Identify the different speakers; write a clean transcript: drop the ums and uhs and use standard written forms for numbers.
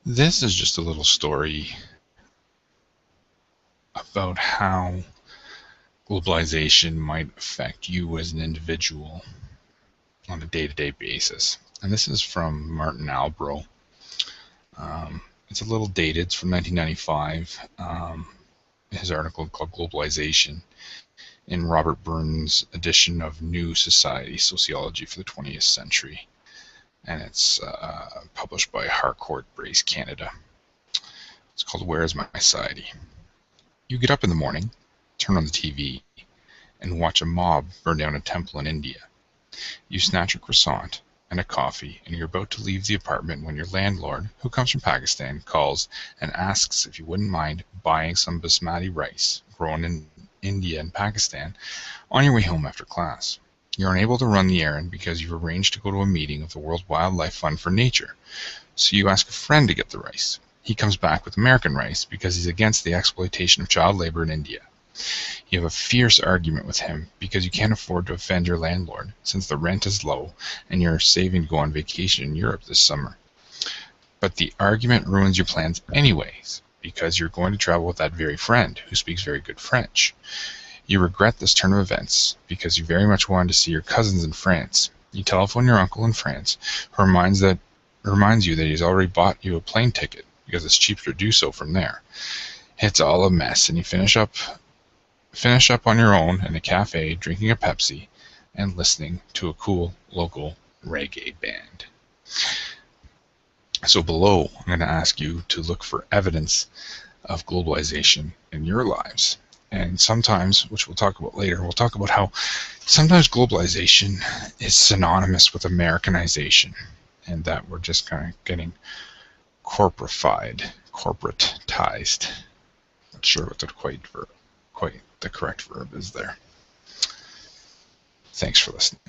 Speaker 1: This is just a little story about how globalization might affect you as an individual on a day-to-day basis. And this is from Martin Albro. It's a little dated. It's from 1995. His article called Globalization in Robert Burns' edition of New Society Sociology for the 20th Century. And it's published by Harcourt Brace Canada. It's called Where is My Society? You get up in the morning, turn on the TV, and watch a mob burn down a temple in India. You snatch a croissant and a coffee, and you're about to leave the apartment when your landlord, who comes from Pakistan, calls and asks if you wouldn't mind buying some basmati rice grown in India and Pakistan on your way home after class. You're unable to run the errand because you've arranged to go to a meeting of the World Wildlife Fund for Nature, so you ask a friend to get the rice. He comes back with American rice because he's against the exploitation of child labor in India. You have a fierce argument with him because you can't afford to offend your landlord since the rent is low and you're saving to go on vacation in Europe this summer. But the argument ruins your plans anyways because you're going to travel with that very friend who speaks very good French. You regret this turn of events because you very much wanted to see your cousins in France. You telephone your uncle in France who reminds you that he's already bought you a plane ticket because it's cheaper to do so from there. It's all a mess and you finish up on your own in a cafe drinking a Pepsi and listening to a cool local reggae band. So below, I'm going to ask you to look for evidence of globalization in your lives. And sometimes, which we'll talk about later, we'll talk about how sometimes globalization is synonymous with Americanization, and that we're just kind of getting corporatized. Not sure what quite the correct verb is there. Thanks for listening.